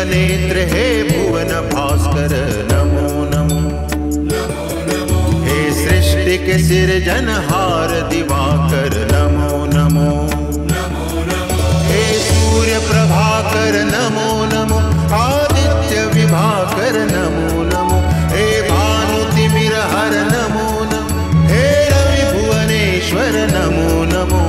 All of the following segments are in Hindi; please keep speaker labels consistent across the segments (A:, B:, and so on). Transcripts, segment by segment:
A: नेत्र हे भुवन भास्कर नमो नमो। हे सृष्टि के सिरजनहार दिवाकर नमो नमो। हे सूर्य प्रभाकर नमो नमो। आदित्य विभाकर नमो नमो। हे भानुतिमिरहर नमो नमो। हे रवि भुवनेश्वर नमो नमो।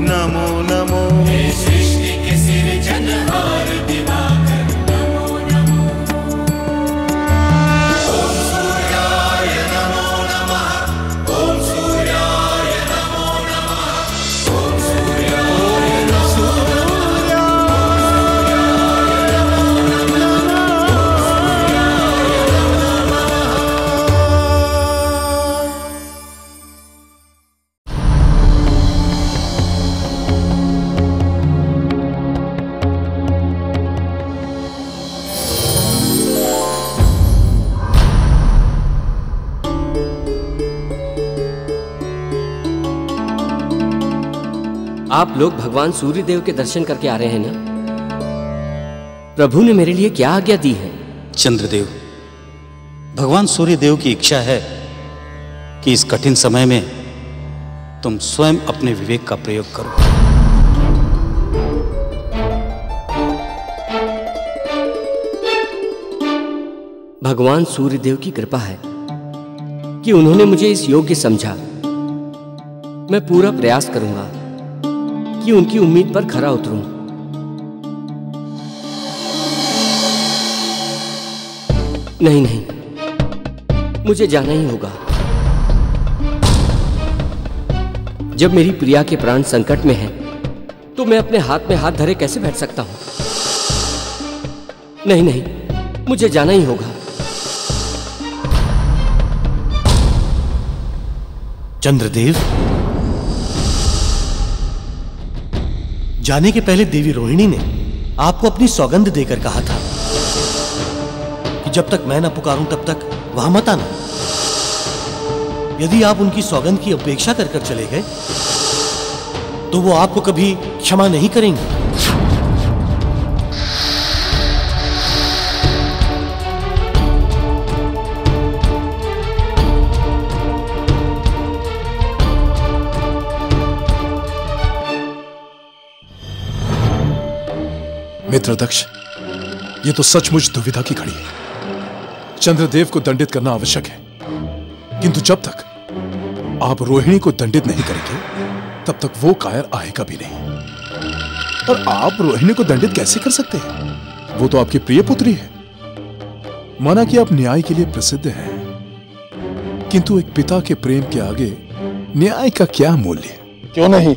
A: नमो नमो। हे सृष्टि के सिरजनहार दिवाकर नमो नमो। ओम सूर्याय नमो नमः। ओम सूर्याय नमो नमः। ओम सूर्याय नमो
B: आप लोग भगवान सूर्यदेव के दर्शन करके आ रहे हैं ना? प्रभु ने मेरे लिए क्या आज्ञा दी है?
C: चंद्रदेव, भगवान सूर्यदेव की इच्छा है कि इस कठिन समय में तुम स्वयं अपने विवेक का प्रयोग करो।
B: भगवान सूर्यदेव की कृपा है कि उन्होंने मुझे इस योग्य समझा। मैं पूरा प्रयास करूंगा कि उनकी उम्मीद पर खरा उतरूं। नहीं नहीं, मुझे जाना ही होगा। जब मेरी प्रिया के प्राण संकट में हैं, तो मैं अपने हाथ में हाथ धरे कैसे बैठ सकता हूं? नहीं नहीं, मुझे जाना ही होगा।
D: चंद्रदेव, जाने के पहले देवी रोहिणी ने आपको अपनी सौगंध देकर कहा था कि जब तक मैं ना पुकारूं तब तक वहां मत आना। यदि आप उनकी सौगंध की अपेक्षा कर चले गए तो वो आपको कभी क्षमा नहीं करेंगे।
E: मित्र दक्ष, ये तो सचमुच दुविधा की घड़ी है। चंद्रदेव को दंडित करना आवश्यक है, किंतु जब तक आप रोहिणी को दंडित नहीं करेंगे तब तक वो कायर आएगा भी नहीं। और आप रोहिणी को दंडित कैसे कर सकते हैं? वो तो आपकी प्रिय पुत्री है। माना कि आप न्याय के लिए प्रसिद्ध हैं, किंतु एक पिता के प्रेम के आगे न्याय का क्या मूल्य?
F: क्यों नहीं?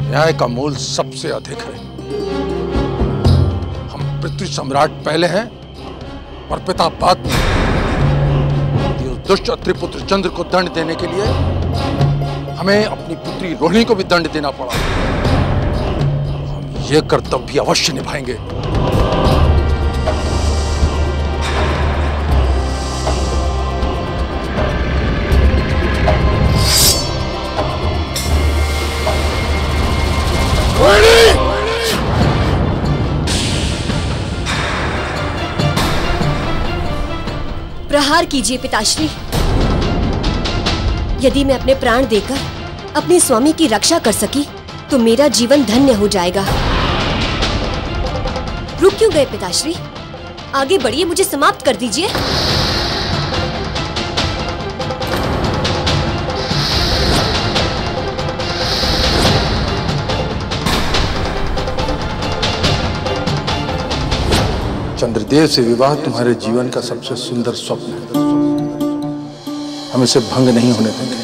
F: न्याय का मूल सबसे अधिक है। हम पृथ्वी सम्राट पहले हैं और पिता बाद में। उस दुष्ट अत्रिपुत्र चंद्र को दंड देने के लिए हमें अपनी पुत्री रोहिणी को भी दंड देना पड़ा। हम ये कर्तव्य भी अवश्य निभाएंगे।
G: प्रहार कीजिए पिताश्री। यदि मैं अपने प्राण देकर अपने स्वामी की रक्षा कर सकी तो मेरा जीवन धन्य हो जाएगा। रुक क्यों गए पिताश्री? आगे बढ़िए, मुझे समाप्त कर दीजिए।
F: चंद्रदेव से विवाह तुम्हारे जीवन का सबसे सुंदर स्वप्न है। हम इसे भंग नहीं होने देंगे।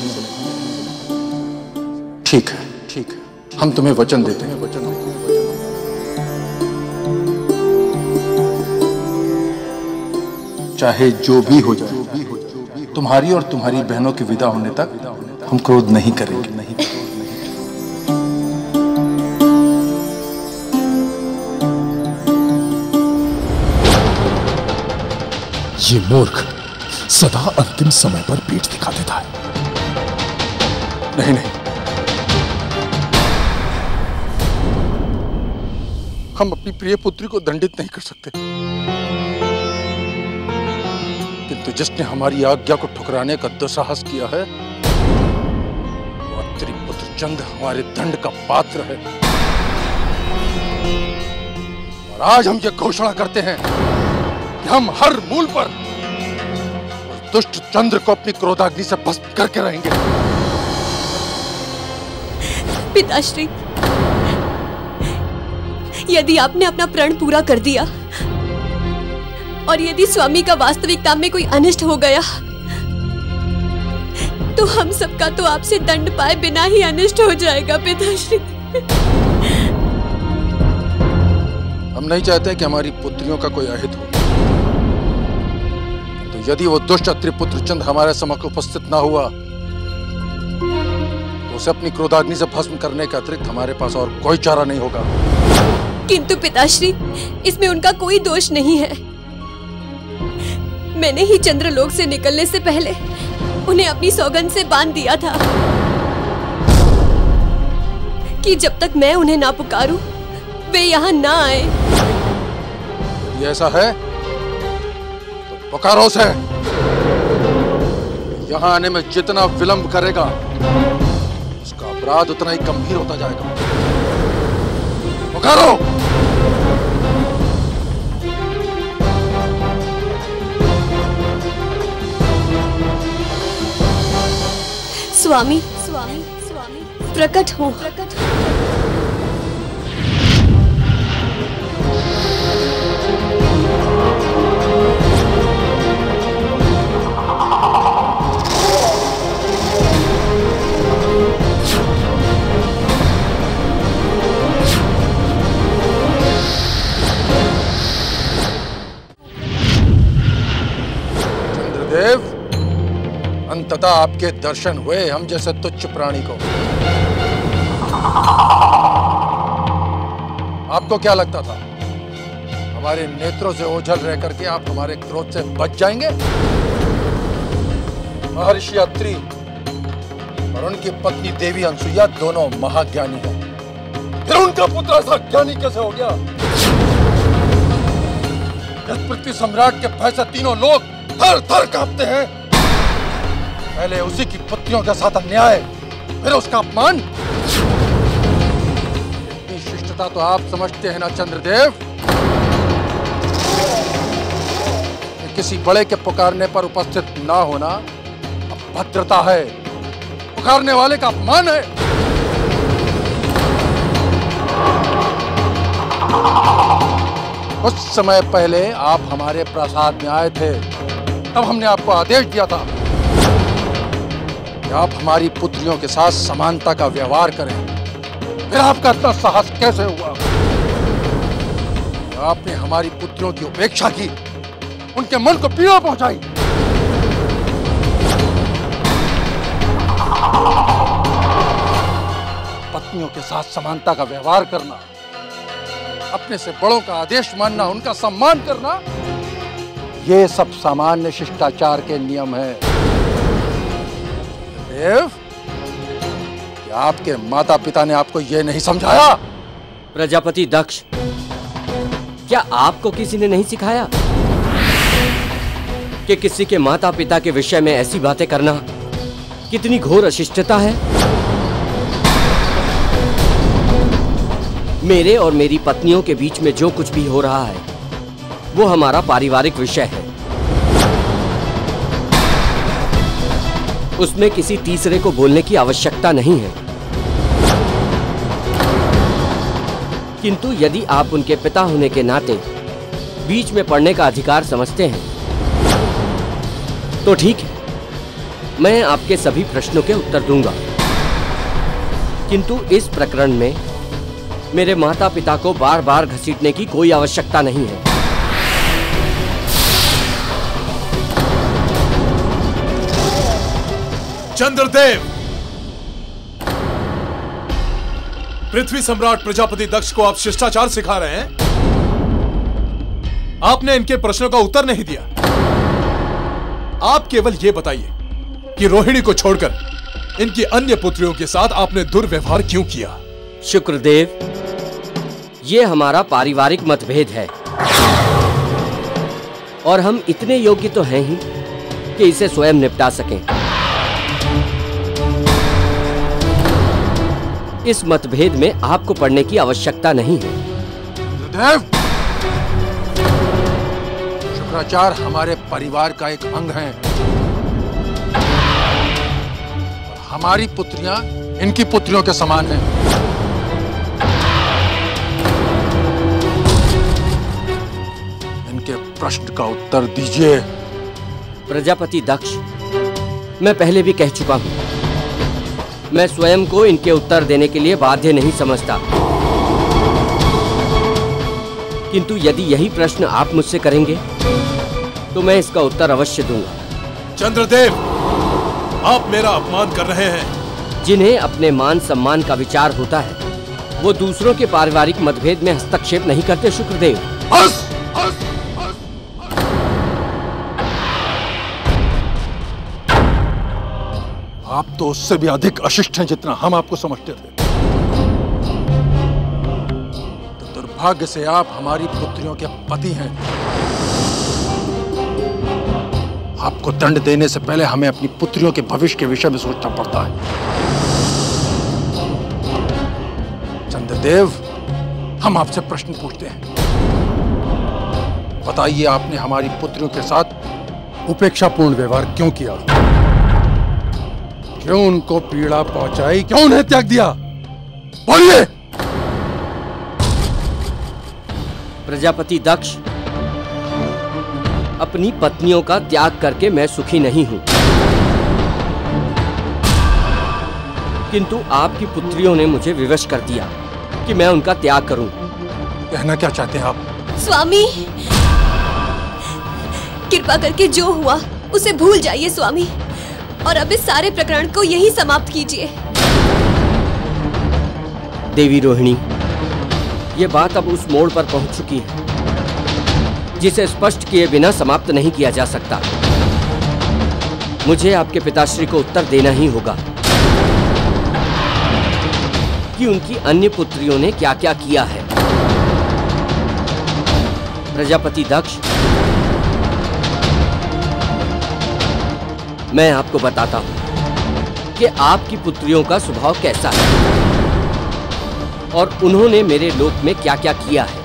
F: ठीक है, ठीक है, हम तुम्हें वचन देते हैं। चाहे जो भी हो जाए, तुम्हारी और तुम्हारी बहनों के विदा होने तक हम क्रोध नहीं करेंगे।
E: ये मूर्ख सदा अंतिम समय पर पीठ दिखा देता है।
F: नहीं नहीं, हम अपनी प्रिय पुत्री को दंडित नहीं कर सकते, किंतु जिसने हमारी आज्ञा को ठुकराने का दुस्साहस किया है वो अत्रि पुत्र चंद्र हमारे दंड का पात्र है। और आज हम ये घोषणा करते हैं कि हम हर मूल पर उस दुष्ट चंद्र को अपनी क्रोधाग्नि से भस्म करके रहेंगे।
G: पिताश्री, यदि आपने अपना प्रण पूरा कर दिया और यदि स्वामी का वास्तविकता में कोई अनिष्ट हो गया तो हम सबका तो आपसे दंड पाए बिना ही अनिष्ट हो जाएगा पिताश्री।
F: हम नहीं चाहते कि हमारी पुत्रियों का कोई अहित हो, तो यदि वो दुष्ट अत्रिपुत्र चंद्र हमारे समक्ष उपस्थित ना हुआ तो उसे अपनी क्रोधाग्नि से भस्म करने के अतिरिक्त हमारे पास और कोई चारा नहीं होगा।
G: किंतु पिताश्री, इसमें उनका कोई दोष नहीं है। मैंने ही चंद्रलोक से निकलने से पहले उन्हें अपनी सौगंध से बांध दिया था कि जब तक मैं उन्हें ना पुकारूं वे यहाँ ना आए।
F: ये ऐसा है तो पुकारो उसे। यहाँ आने में जितना विलंब करेगा उसका अपराध उतना ही गंभीर होता जाएगा। पुकारो।
G: स्वामी, स्वामी, स्वामी, प्रकट हो, प्रकट हो।
F: चंद्रदेव, अंततः आपके दर्शन हुए हम जैसे तुच्छ प्राणी को। आपको क्या लगता था हमारे नेत्रों से ओझल रह करके आप हमारे क्रोध से बच जाएंगे? महर्षि अत्रि और उनकी पत्नी देवी अनसुईया दोनों महाज्ञानी हैं, फिर उनका पुत्र ऐसा ज्ञानी कैसे हो गया? इस पृथ्वी सम्राट के भय से तीनों लोग थर थर कांपते हैं। पहले उसी की पुत्रियों के साथ अन्याय, फिर उसका अपमान। इतनी शिष्टता तो आप समझते हैं ना चंद्रदेव, कि किसी बड़े के पुकारने पर उपस्थित ना होना अभद्रता है, पुकारने वाले का अपमान है। कुछ समय पहले आप हमारे प्रासाद में आए थे, तब हमने आपको आदेश दिया था कि आप हमारी पुत्रियों के साथ समानता का व्यवहार करें। फिर आपका इतना साहस कैसे हुआ? आपने हमारी पुत्रियों की उपेक्षा की, उनके मन को पीड़ा पहुंचाई। पत्नियों के साथ समानता का व्यवहार करना, अपने से बड़ों का आदेश मानना, उनका सम्मान करना, ये सब सामान्य शिष्टाचार के नियम हैं। देव, क्या आपके माता पिता ने आपको ये नहीं समझाया?
B: प्रजापति दक्ष, क्या आपको किसी ने नहीं सिखाया कि किसी के माता पिता के विषय में ऐसी बातें करना कितनी घोर अशिष्टता है? मेरे और मेरी पत्नियों के बीच में जो कुछ भी हो रहा है वो हमारा पारिवारिक विषय है। उसमें किसी तीसरे को बोलने की आवश्यकता नहीं है। किंतु यदि आप उनके पिता होने के नाते बीच में पड़ने का अधिकार समझते हैं तो ठीक है, मैं आपके सभी प्रश्नों के उत्तर दूंगा। किंतु इस प्रकरण में मेरे माता पिता को बार बार घसीटने की कोई आवश्यकता नहीं है।
E: चंद्रदेव, पृथ्वी सम्राट प्रजापति दक्ष को आप शिष्टाचार सिखा रहे हैं। आपने इनके प्रश्नों का उत्तर नहीं दिया। आप केवल यह बताइए कि रोहिणी को छोड़कर इनकी अन्य पुत्रियों के साथ आपने दुर्व्यवहार क्यों किया?
B: शुक्रदेव, ये हमारा पारिवारिक मतभेद है और हम इतने योग्य तो हैं ही कि इसे स्वयं निपटा सकें। इस मतभेद में आपको पढ़ने की आवश्यकता नहीं है।
F: देव, शुक्राचार्य हमारे परिवार का एक अंग है और हमारी पुत्रियां इनकी पुत्रियों के समान हैं। इनके प्रश्न का उत्तर दीजिए।
B: प्रजापति दक्ष, मैं पहले भी कह चुका हूं, मैं स्वयं को इनके उत्तर देने के लिए बाध्य नहीं समझता, किंतु यदि यही प्रश्न आप मुझसे करेंगे तो मैं इसका उत्तर अवश्य दूंगा।
E: चंद्रदेव, आप मेरा अपमान कर रहे हैं।
B: जिन्हें अपने मान सम्मान का विचार होता है वो दूसरों के पारिवारिक मतभेद में हस्तक्षेप नहीं करते। शुक्रदेव,
F: बस, बस, बस। आप तो उससे भी अधिक अशिष्ट हैं जितना हम आपको समझते थे। तो दुर्भाग्य से आप हमारी पुत्रियों के पति हैं। आपको दंड देने से पहले हमें अपनी पुत्रियों के भविष्य के विषय में सोचना पड़ता है। चंद्रदेव, हम आपसे प्रश्न पूछते हैं। बताइए, आपने हमारी पुत्रियों के साथ उपेक्षापूर्ण व्यवहार क्यों किया? क्यों उनको पीड़ा पहुंचाई? क्यों उन्हें त्याग दिया? बोलिए।
B: प्रजापति दक्ष, अपनी पत्नियों का त्याग करके मैं सुखी नहीं हूं, किंतु आपकी पुत्रियों ने मुझे विवश कर दिया कि मैं उनका त्याग करूं।
F: कहना क्या चाहते हैं आप?
G: स्वामी, कृपा करके जो हुआ उसे भूल जाइए स्वामी, और अब इस सारे प्रकरण को यहीं समाप्त कीजिए।
B: देवी रोहिणी, ये बात अब उस मोड़ पर पहुंच चुकी है जिसे स्पष्ट किए बिना समाप्त नहीं किया जा सकता। मुझे आपके पिताश्री को उत्तर देना ही होगा कि उनकी अन्य पुत्रियों ने क्या क्या किया है। प्रजापति दक्ष, मैं आपको बताता हूं कि आपकी पुत्रियों का स्वभाव कैसा है और उन्होंने मेरे लोक में क्या क्या किया है।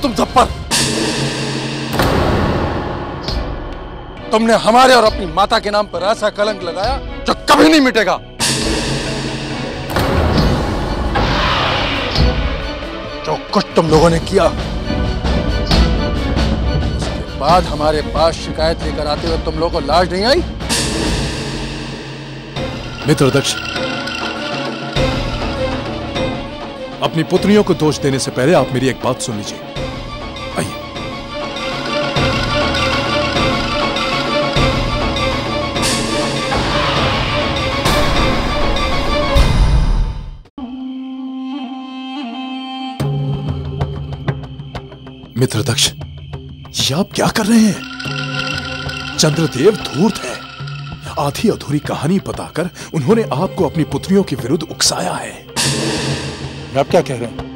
F: तुम जब्बर, तुमने हमारे और अपनी माता के नाम पर ऐसा कलंक लगाया जो कभी नहीं मिटेगा। जो कुछ तुम लोगों ने किया, उसके बाद हमारे पास शिकायत लेकर आते हुए तुम लोगों को लाज नहीं आई?
E: मित्र दक्ष, अपनी पुत्रियों को दोष देने से पहले आप मेरी एक बात सुन लीजिए। आइए। मित्र दक्ष, ये आप क्या कर रहे हैं? चंद्रदेव धूर्त है। आधी अधूरी कहानी बताकर उन्होंने आपको अपनी पुत्रियों के विरुद्ध उकसाया है।
F: आप क्या कह रहे हैं?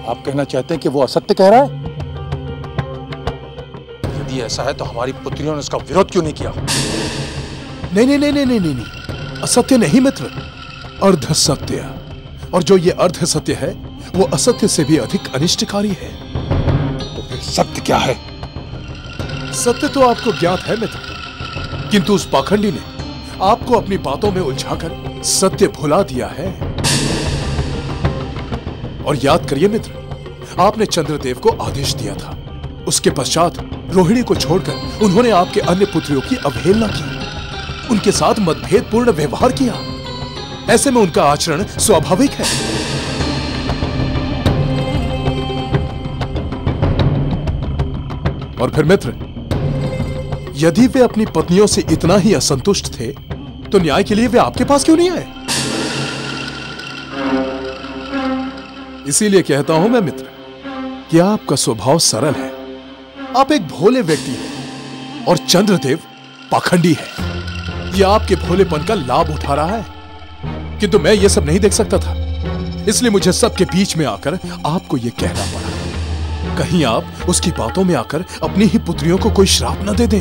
F: आप कहना चाहते हैं कि वो असत्य कह रहा है? यदि ऐसा है तो हमारी पुत्रियों ने उसका विरोध क्यों नहीं किया?
E: नहीं नहीं नहीं नहीं नहीं नहीं, असत्य नहीं मित्र, अर्ध सत्य। और जो ये अर्ध सत्य है वो असत्य से भी अधिक अनिष्टकारी है।
F: तो फिर सत्य क्या है?
E: सत्य तो आपको ज्ञात है मित्र, किंतु उस पाखंडी ने आपको अपनी बातों में उलझाकर सत्य भुला दिया है। और याद करिए मित्र, आपने चंद्रदेव को आदेश दिया था, उसके पश्चात रोहिणी को छोड़कर उन्होंने आपके अन्य पुत्रियों की अवहेलना की, उनके साथ मतभेदपूर्ण व्यवहार किया। ऐसे में उनका आचरण स्वाभाविक है। और फिर मित्र, यदि वे अपनी पत्नियों से इतना ही असंतुष्ट थे तो न्याय के लिए वे आपके पास क्यों नहीं आए? इसीलिए कहता हूं मैं मित्र कि आपका स्वभाव सरल है, आप एक भोले व्यक्ति हैं और चंद्रदेव पाखंडी है। यह आपके भोलेपन का लाभ उठा रहा है, किंतु मैं यह सब नहीं देख सकता था, इसलिए मुझे सबके बीच में आकर आपको यह कहना पड़ा। कहीं आप उसकी बातों में आकर अपनी ही पुत्रियों को कोई श्राप न दे दें।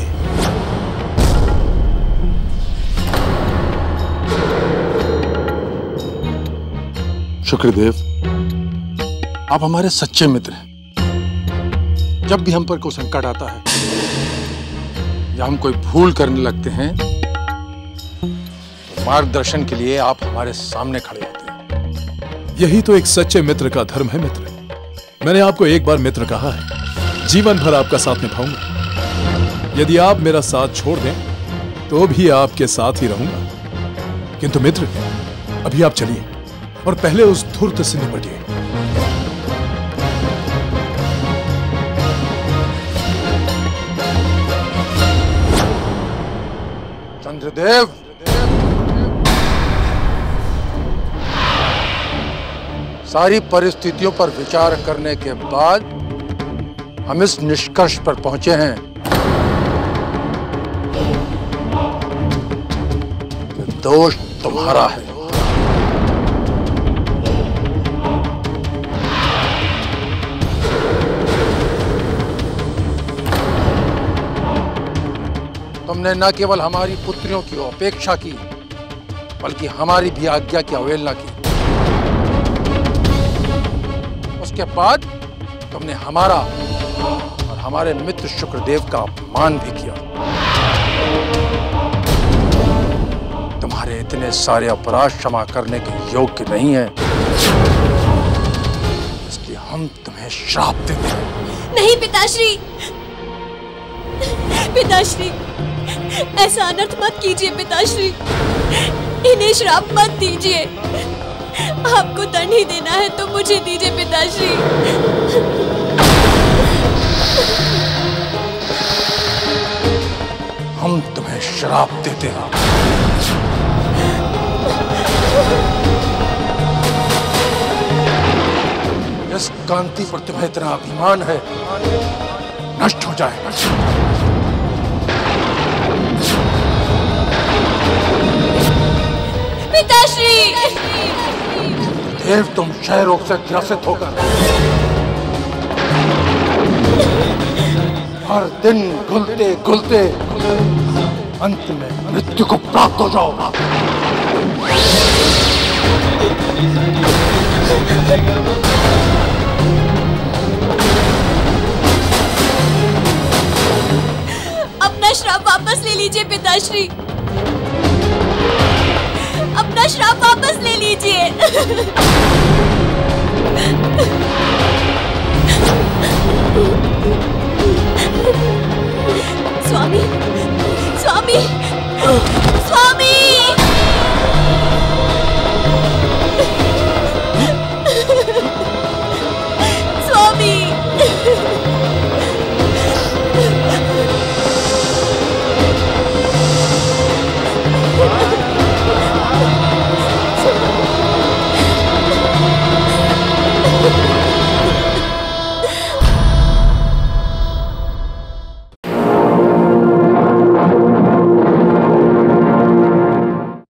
F: शुक्रदेव, आप हमारे सच्चे मित्र हैं। जब भी हम पर कोई संकट आता है या हम कोई भूल करने लगते हैं तो मार्गदर्शन के लिए आप हमारे सामने खड़े होते हैं।
E: यही तो एक सच्चे मित्र का धर्म है मित्र। मैंने आपको एक बार मित्र कहा है, जीवन भर आपका साथ निभाऊंगा। यदि आप मेरा साथ छोड़ दें तो भी आपके साथ ही रहूंगा। किंतु मित्र, अभी आप चलिए और पहले उस धूर्त से निपटिए।
F: चंद्रदेव, सारी परिस्थितियों पर विचार करने के बाद हम इस निष्कर्ष पर पहुंचे हैं कि दोष तुम्हारा है। तुमने न केवल हमारी पुत्रियों की अपेक्षा की, बल्कि हमारी भी आज्ञा की अवहेलना की। उसके बाद तुमने हमारा और हमारे मित्र शुक्रदेव का अपमान भी किया। तुम्हारे इतने सारे अपराध क्षमा करने के योग्य नहीं है, इसलिए हम तुम्हें श्राप देते हैं।
G: नहीं पिताश्री, पिताश्री, ऐसा अनर्थ मत कीजिए पिताश्री, इन्हें श्राप मत दीजिए। आपको दंड ही देना है तो मुझे दीजिए पिताश्री।
F: हम तुम्हें श्राप देते हैं। इस कांति पर तुम्हें इतना अभिमान है, नष्ट हो जाए।
G: पिताश्री,
F: देव, तुम क्षय रोग से ग्रसित होकर हर दिन घुलते घुलते अंत में मृत्यु को प्राप्त हो जाओ।
G: अपना श्राप वापस ले लीजिए पिताश्री, अपना श्राप वापस ले लीजिए। स्वामी, स्वामी, स्वामी।